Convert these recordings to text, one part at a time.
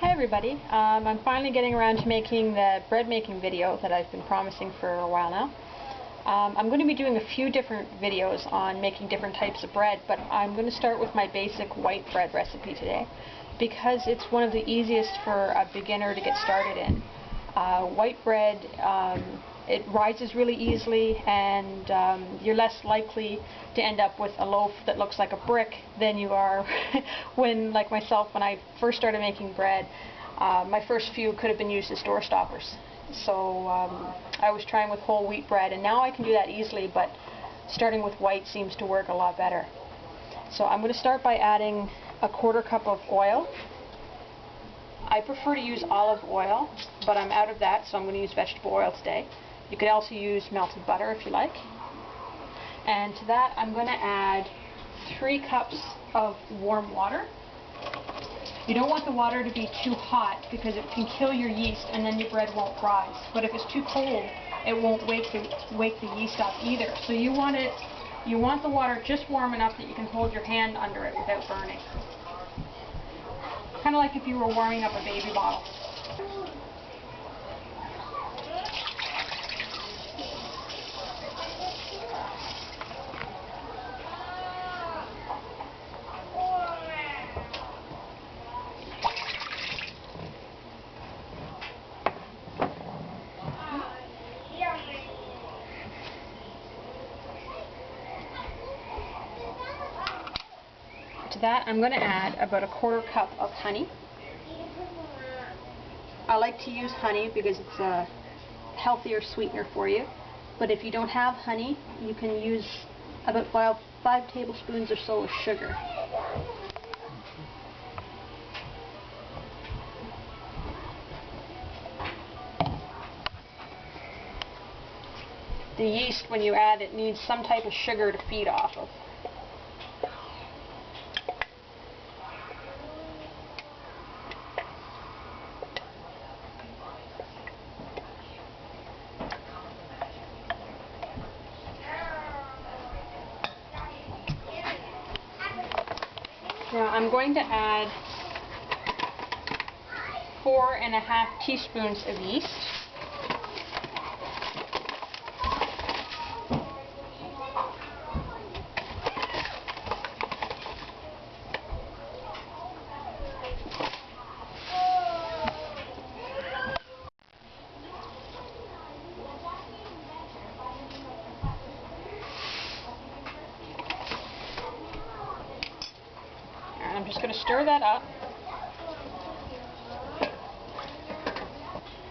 Hi everybody, I'm finally getting around to making the bread making video that I've been promising for a while now. I'm going to be doing a few different videos on making different types of bread, but I'm going to start with my basic white bread recipe today because it's one of the easiest for a beginner to get started in. White bread, it rises really easily, and you're less likely to end up with a loaf that looks like a brick than you are when, like myself, when I first started making bread. My first few could have been used as door stoppers. So I was trying with whole wheat bread, and now I can do that easily, but starting with white seems to work a lot better. So I'm going to start by adding a 1/4 cup of oil. I prefer to use olive oil, but I'm out of that, so I'm going to use vegetable oil today. You could also use melted butter if you like. And to that I'm going to add 3 cups of warm water. You don't want the water to be too hot because it can kill your yeast and then your bread won't rise. But if it's too cold, it won't wake the yeast up either. So you want the water just warm enough that you can hold your hand under it without burning. Kind of like if you were warming up a baby bottle. To that I'm going to add about a 1/4 cup of honey. I like to use honey because it's a healthier sweetener for you, but if you don't have honey, you can use about 5 tablespoons or so of sugar. The yeast, when you add it, needs some type of sugar to feed off of. Now I'm going to add 4½ teaspoons of yeast. I'm just going to stir that up.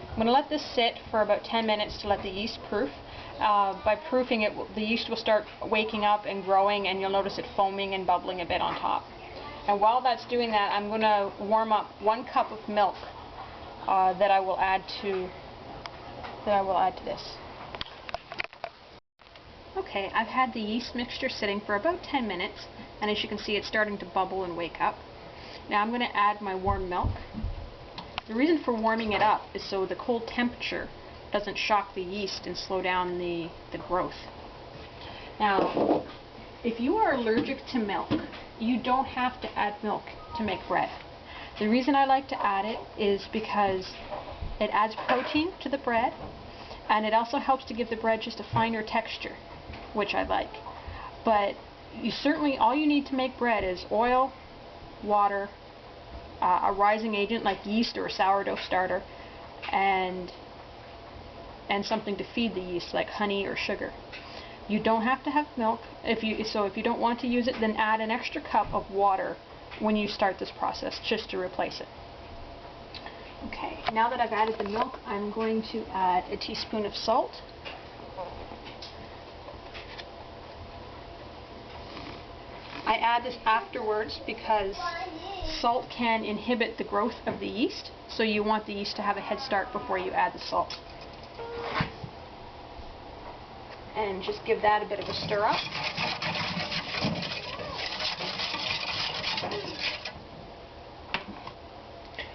I'm going to let this sit for about 10 minutes to let the yeast proof. By proofing it, the yeast will start waking up and growing, and you'll notice it foaming and bubbling a bit on top. And while that's doing that, I'm going to warm up 1 cup of milk that I will add to this. Okay, I've had the yeast mixture sitting for about 10 minutes, and as you can see, it's starting to bubble and wake up. Now I'm going to add my warm milk. The reason for warming it up is so the cold temperature doesn't shock the yeast and slow down the growth. Now, if you are allergic to milk, you don't have to add milk to make bread. The reason I like to add it is because it adds protein to the bread, and it also helps to give the bread just a finer texture, which I like. But all you need to make bread is oil, water, a rising agent like yeast or a sourdough starter, and something to feed the yeast like honey or sugar. You don't have to have milk. If you don't want to use it, then add an extra cup of water when you start this process just to replace it. Okay, now that I've added the milk, I'm going to add a teaspoon of salt. I add this afterwards because salt can inhibit the growth of the yeast, so you want the yeast to have a head start before you add the salt. And just give that a bit of a stir up.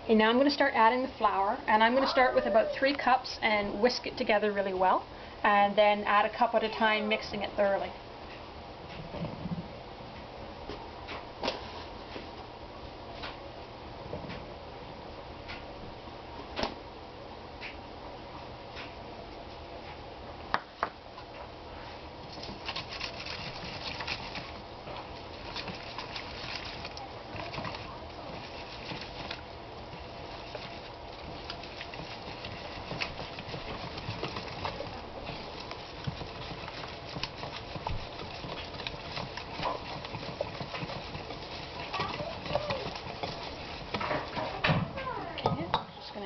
And now I'm going to start adding the flour, and I'm going to start with about 3 cups and whisk it together really well, and then add a cup at a time, mixing it thoroughly.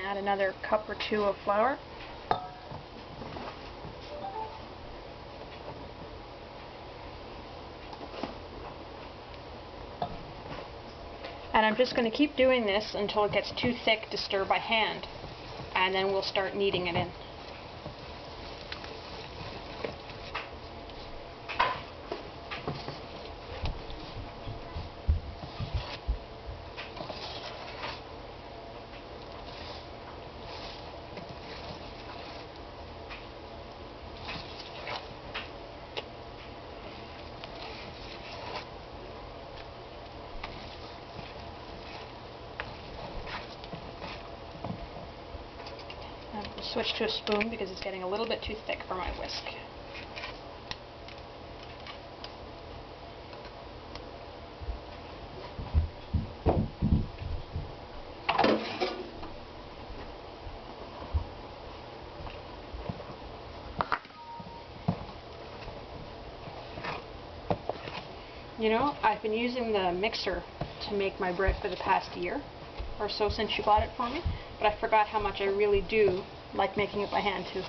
add another cup or two of flour. And I'm just going to keep doing this until it gets too thick to stir by hand, and then we'll start kneading it in. I'll switch to a spoon because it's getting a little bit too thick for my whisk. You know, I've been using the mixer to make my bread for the past year or so since you bought it for me, but I forgot how much I really do like making it by hand too.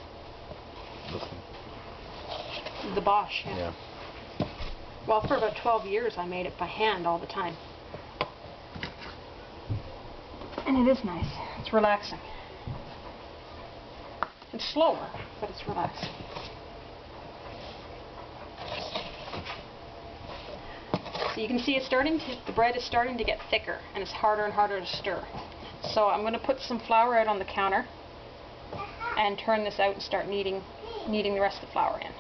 The Bosch, yeah. Well, for about 12 years I made it by hand all the time. And it is nice. It's relaxing. It's slower, but it's relaxing. So you can see the bread is starting to get thicker, and it's harder and harder to stir. So I'm going to put some flour out on the counter and turn this out and start kneading the rest of the flour in.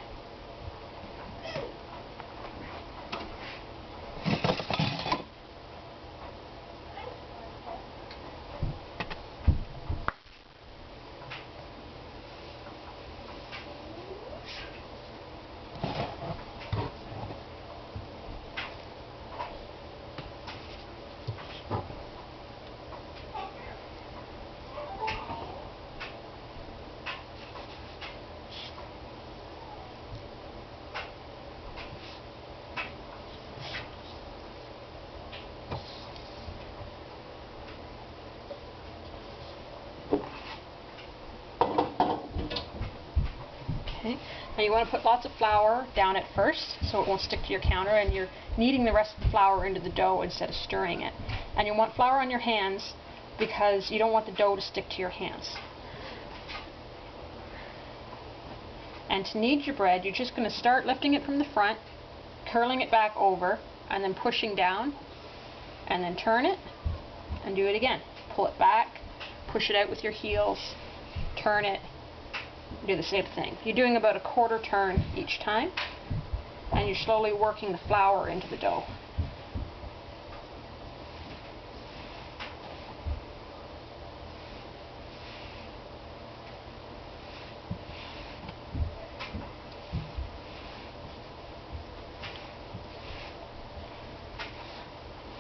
Okay. Now you want to put lots of flour down at first so it won't stick to your counter, and you're kneading the rest of the flour into the dough instead of stirring it. And you want flour on your hands because you don't want the dough to stick to your hands. And to knead your bread, you're just going to start lifting it from the front, curling it back over, and then pushing down, and then turn it, and do it again. Pull it back, push it out with your heels, turn it, do the same thing. You're doing about a quarter turn each time, and you're slowly working the flour into the dough.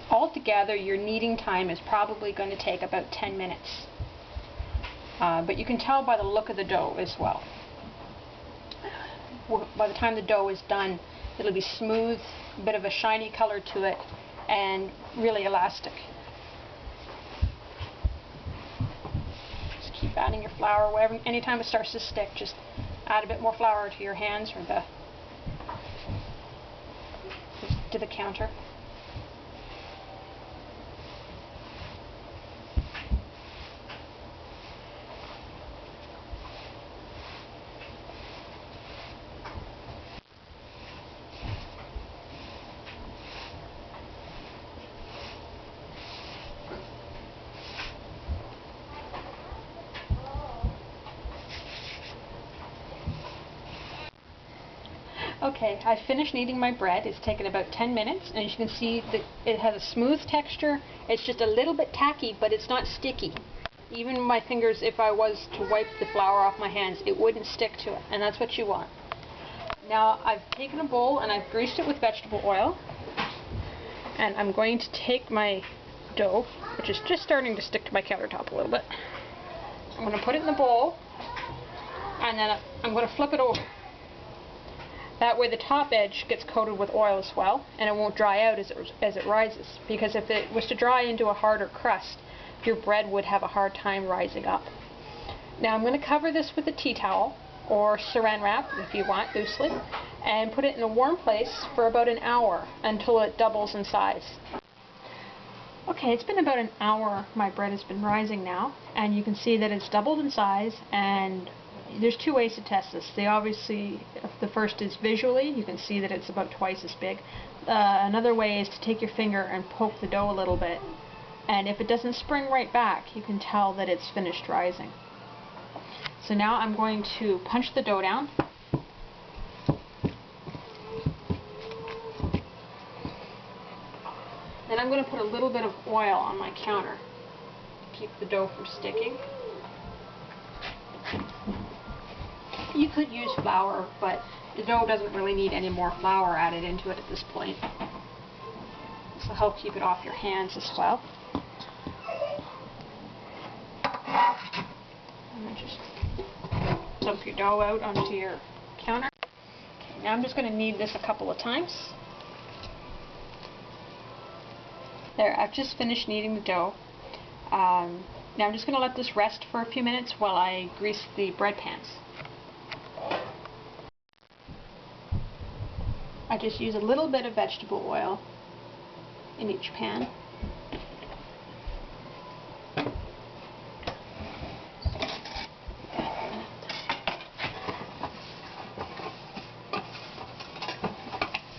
Altogether, your kneading time is probably going to take about 10 minutes. But you can tell by the look of the dough as well. By the time the dough is done, it'll be smooth, a bit of a shiny color to it, and really elastic. Just keep adding your flour. Anytime it starts to stick, just add a bit more flour to your hands or to the counter. Okay, I finished kneading my bread. It's taken about 10 minutes, and as you can see, it has a smooth texture. It's just a little bit tacky, but it's not sticky. Even my fingers, if I was to wipe the flour off my hands, it wouldn't stick to it, and that's what you want. Now, I've taken a bowl and I've greased it with vegetable oil, and I'm going to take my dough, which is just starting to stick to my countertop a little bit. I'm going to put it in the bowl, and then I'm going to flip it over. That way the top edge gets coated with oil as well, and it won't dry out as it rises, because if it was to dry into a harder crust, your bread would have a hard time rising up. Now I'm going to cover this with a tea towel or saran wrap if you want, loosely, and put it in a warm place for about an hour until it doubles in size. Okay, it's been about an hour my bread has been rising now, and you can see that it's doubled in size, and there's two ways to test this. The first is visually, you can see that it's about twice as big. Another way is to take your finger and poke the dough a little bit, and if it doesn't spring right back, you can tell that it's finished rising. So now I'm going to punch the dough down. Then I'm going to put a little bit of oil on my counter to keep the dough from sticking. You could use flour, but the dough doesn't really need any more flour added into it at this point. This will help keep it off your hands as well. And just dump your dough out onto your counter. Okay, now I'm just going to knead this a couple of times. There, I've just finished kneading the dough. Now I'm just going to let this rest for a few minutes while I grease the bread pans. I just use a little bit of vegetable oil in each pan.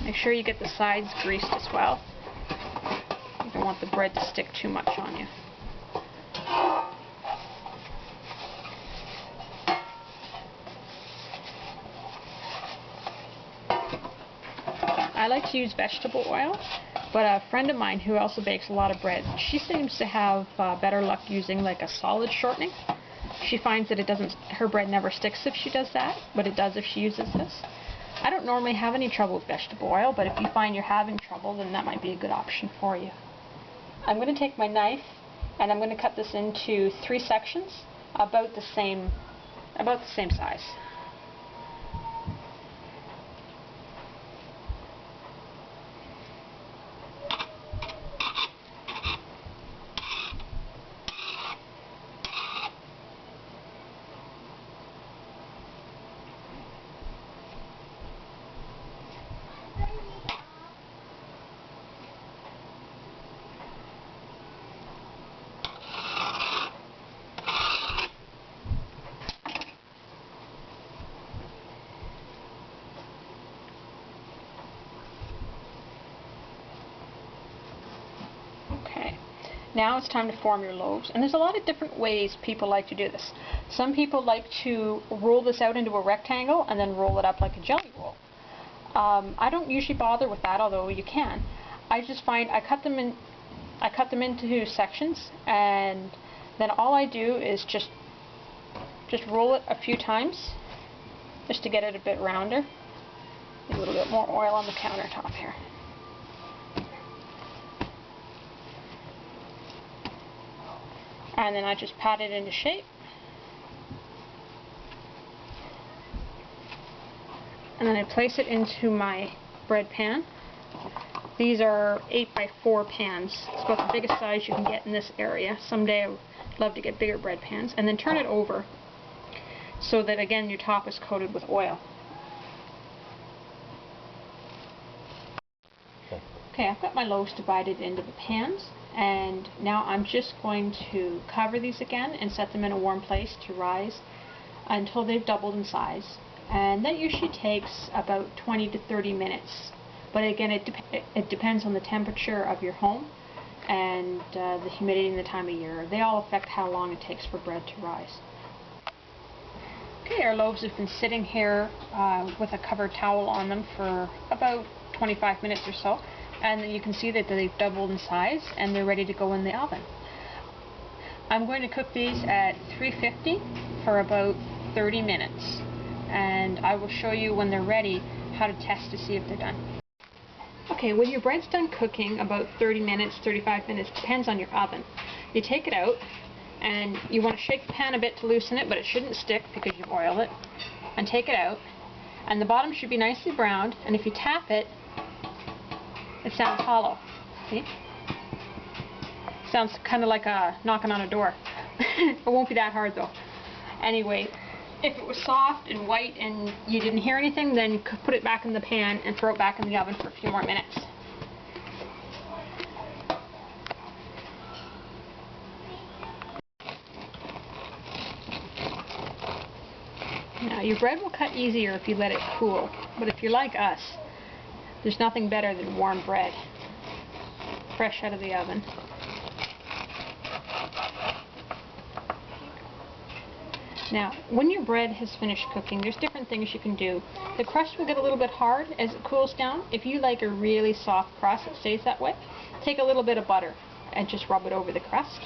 Make sure you get the sides greased as well. You don't want the bread to stick too much on you. I like to use vegetable oil, but a friend of mine who also bakes a lot of bread, she seems to have better luck using like a solid shortening. She finds that her bread never sticks if she does that, but it does if she uses this. I don't normally have any trouble with vegetable oil, but if you find you're having trouble, then that might be a good option for you. I'm going to take my knife and I'm going to cut this into 3 sections about the same size. Now it's time to form your loaves, and there's a lot of different ways people like to do this. Some people like to roll this out into a rectangle and then roll it up like a jelly roll. I don't usually bother with that, although you can. I just find I cut them into sections, and then all I do is just roll it a few times just to get it a bit rounder. A little bit more oil on the countertop here. And then I just pat it into shape. And then I place it into my bread pan. These are 8x4 pans. It's about the biggest size you can get in this area. Someday I would love to get bigger bread pans. And then turn it over so that again your top is coated with oil. Okay, I've got my loaves divided into the pans, and now I'm just going to cover these again and set them in a warm place to rise until they've doubled in size. And that usually takes about 20 to 30 minutes. But again, it depends on the temperature of your home and the humidity and the time of year. They all affect how long it takes for bread to rise. Okay, our loaves have been sitting here with a covered towel on them for about 25 minutes or so. And you can see that they've doubled in size and they're ready to go in the oven. I'm going to cook these at 350 for about 30 minutes. And I will show you when they're ready how to test to see if they're done. Okay, when your bread's done cooking, about 30 minutes, 35 minutes, depends on your oven. You take it out and you want to shake the pan a bit to loosen it, but it shouldn't stick because you've oiled it. And take it out. And the bottom should be nicely browned, and if you tap it, it sounds hollow. See? Sounds kind of like knocking on a door. It won't be that hard though. Anyway, if it was soft and white and you didn't hear anything, then put it back in the pan and throw it back in the oven for a few more minutes. Now your bread will cut easier if you let it cool, but if you're like us, there's nothing better than warm bread, fresh out of the oven. Now, when your bread has finished cooking, there's different things you can do. The crust will get a little bit hard as it cools down. If you like a really soft crust that stays that way, take a little bit of butter and just rub it over the crust.